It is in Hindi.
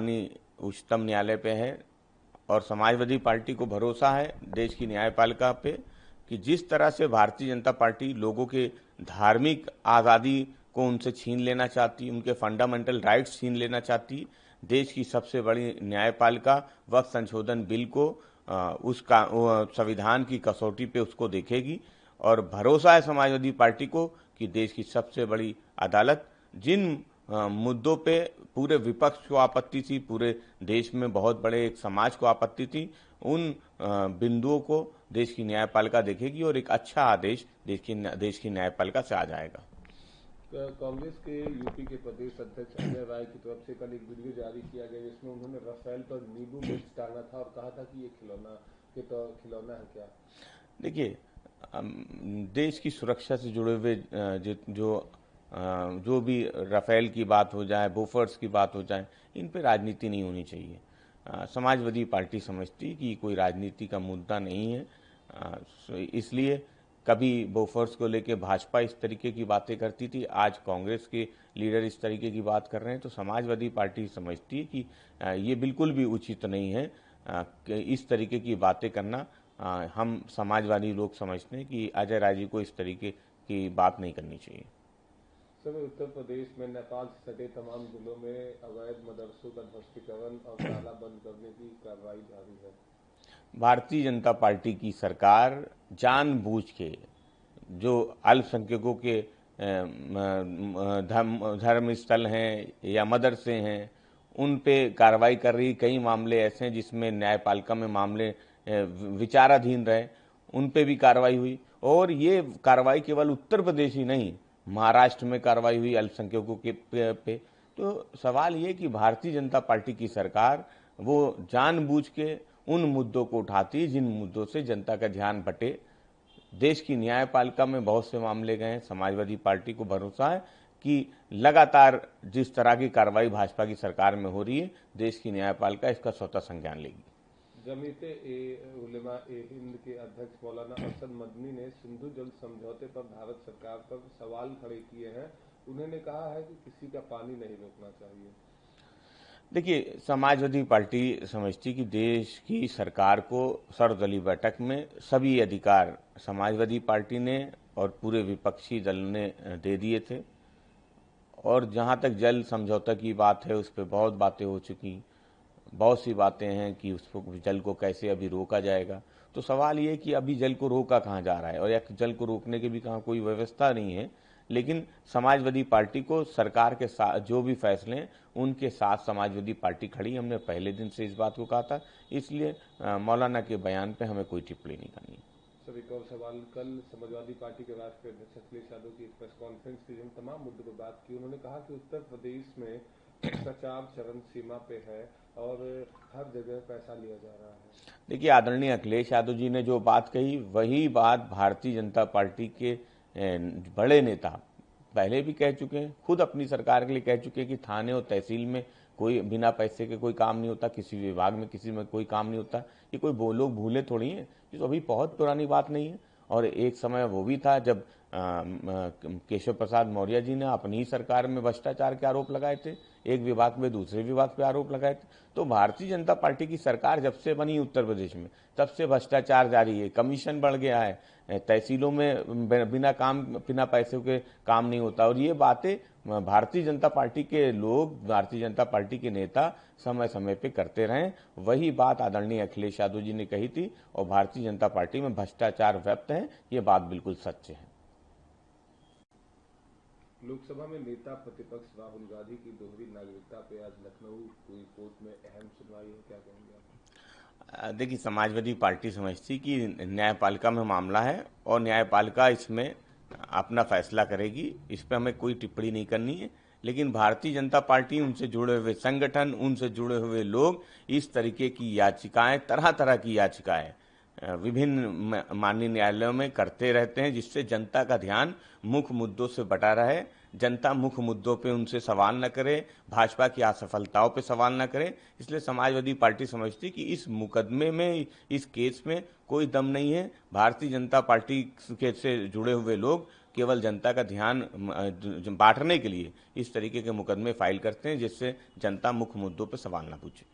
माननीय उच्चतम न्यायालय पे है और समाजवादी पार्टी को भरोसा है देश की न्यायपालिका पे कि जिस तरह से भारतीय जनता पार्टी लोगों के धार्मिक आज़ादी को उनसे छीन लेना चाहती, उनके फंडामेंटल राइट्स छीन लेना चाहती, देश की सबसे बड़ी न्यायपालिका वक्त संशोधन बिल को उसका संविधान की कसौटी पे उसको देखेगी। और भरोसा है समाजवादी पार्टी को कि देश की सबसे बड़ी अदालत जिन मुद्दों पे पूरे विपक्ष को आपत्ति थी, पूरे देश में बहुत बड़े एक समाज को आपत्ति थी, उन बिंदुओं को देश की न्यायपालिका देखेगी और एक अच्छा आदेश देश की न्यायपालिका से आ जाएगा। कांग्रेस के यूपी के प्रदेश अध्यक्ष अजय राय की तरफ से कल एक वीडियो जारी किया गया जिसमें उन्होंने राफेल पर नींबू मिर्च टांगा था और कहा था कि ये खिलौना है क्या? देखिए, देश की सुरक्षा से जुड़े हुए जो भी राफेल की बात हो जाए, बोफर्स की बात हो जाए, इन पे राजनीति नहीं होनी चाहिए। समाजवादी पार्टी समझती कि कोई राजनीति का मुद्दा नहीं है, इसलिए कभी बोफर्स को लेके भाजपा इस तरीके की बातें करती थी, आज कांग्रेस के लीडर इस तरीके की बात कर रहे हैं, तो समाजवादी पार्टी समझती है कि ये बिल्कुल भी उचित नहीं है कि इस तरीके की बातें करना। हम समाजवादी लोग समझते हैं कि अजय राय जी को इस तरीके की बात नहीं करनी चाहिए। सर, उत्तर प्रदेश में नेपाल से सटे तमाम जिलों में अवैध मदरसों का ध्वस्तीकरण और ताला बंद करने की कार्रवाई जारी है। भारतीय जनता पार्टी की सरकार जानबूझ के जो अल्पसंख्यकों के धर्म स्थल हैं या मदरसे हैं उन पे कार्रवाई कर रही। कई मामले ऐसे हैं जिसमें न्यायपालिका में मामले विचाराधीन रहे, उन पे भी कार्रवाई हुई। और ये कार्रवाई केवल उत्तर प्रदेश ही नहीं, महाराष्ट्र में कार्रवाई हुई अल्पसंख्यकों के पे। तो सवाल ये कि भारतीय जनता पार्टी की सरकार वो जानबूझ के उन मुद्दों को उठाती है जिन मुद्दों से जनता का ध्यान भटे। देश की न्यायपालिका में बहुत से मामले गए हैं। समाजवादी पार्टी को भरोसा है कि लगातार जिस तरह की कार्रवाई भाजपा की सरकार में हो रही है, देश की न्यायपालिका इसका स्वतः संज्ञान लेगी। जमीयत उलेमा हिंद के अध्यक्ष मौलाना असद मदनी ने सिंधु जल समझौते पर भारत सरकार पर सवाल खड़े किए हैं। उन्होंने कहा है कि किसी का पानी नहीं रोकना चाहिए। देखिए, समाजवादी पार्टी समझती कि देश की सरकार को सर्वदलीय बैठक में सभी अधिकार समाजवादी पार्टी ने और पूरे विपक्षी दल ने दे दिए थे। और जहां तक जल समझौता की बात है, उस पर बहुत बातें हो चुकी, बहुत सी बातें हैं कि उस जल को कैसे अभी रोका जाएगा। तो सवाल ये कि अभी जल को रोका कहाँ जा रहा है और या जल को रोकने की भी कहाँ कोई व्यवस्था नहीं है। लेकिन समाजवादी पार्टी को सरकार के साथ जो भी फैसले हैं उनके साथ समाजवादी पार्टी खड़ी। हमने पहले दिन से इस बात को कहा था, इसलिए मौलाना के बयान पे हमें कोई टिप्पणी नहीं करनी। सर, एक और सवाल, कल समाजवादी पार्टी के राष्ट्रीय अध्यक्ष अखिलेश यादव की प्रेस कॉन्फ्रेंस की जिन तमाम मुद्दों पर बात की, उन्होंने कहा कि उत्तर प्रदेश में भ्रष्टाचार चरम सीमा पे है और हर जगह पैसा लिया जा रहा है। देखिए, आदरणीय अखिलेश यादव जी ने जो बात कही वही बात भारतीय जनता पार्टी के बड़े नेता पहले भी कह चुके हैं, खुद अपनी सरकार के लिए कह चुके हैं कि थाने और तहसील में कोई बिना पैसे के कोई काम नहीं होता, किसी विभाग में किसी में कोई काम नहीं होता। ये कोई लोग भूले थोड़ी हैं, ये तो अभी बहुत पुरानी बात नहीं है। और एक समय वो भी था जब केशव प्रसाद मौर्य जी ने अपनी ही सरकार में भ्रष्टाचार के आरोप लगाए थे, एक विभाग में दूसरे विभाग पे आरोप लगाए थे। तो भारतीय जनता पार्टी की सरकार जब से बनी उत्तर प्रदेश में तब से भ्रष्टाचार जारी है, कमीशन बढ़ गया है, तहसीलों में बिना पैसे के काम नहीं होता। और ये बातें भारतीय जनता पार्टी के लोग, भारतीय जनता पार्टी के नेता समय समय पे करते रहे। वही बात आदरणीय अखिलेश यादव जी ने कही थी और भारतीय जनता पार्टी में भ्रष्टाचार व्याप्त है, ये बात बिल्कुल सच है। लोकसभा में नेता प्रतिपक्ष राहुल गांधी की दोहरी नागरिकता पे आज लखनऊ हुई कोर्ट में अहम सुनवाई है, क्या कहेंगे आप? देखिए, समाजवादी पार्टी समझती कि न्यायपालिका में मामला है और न्यायपालिका इसमें अपना फैसला करेगी, इस पर हमें कोई टिप्पणी नहीं करनी है। लेकिन भारतीय जनता पार्टी, उनसे जुड़े हुए संगठन, उनसे जुड़े हुए लोग इस तरीके की याचिकाएं, तरह तरह की याचिकाएं विभिन्न माननीय न्यायालयों में करते रहते हैं, जिससे जनता का ध्यान मुख्य मुद्दों से बटा रहे, जनता मुख्य मुद्दों पे उनसे सवाल न करे, भाजपा की असफलताओं पे सवाल न करे। इसलिए समाजवादी पार्टी समझती कि इस मुकदमे में, इस केस में कोई दम नहीं है। भारतीय जनता पार्टी के से जुड़े हुए लोग केवल जनता का ध्यान बांटने के लिए इस तरीके के मुकदमे फाइल करते हैं जिससे जनता मुख्य मुद्दों पर सवाल ना पूछे।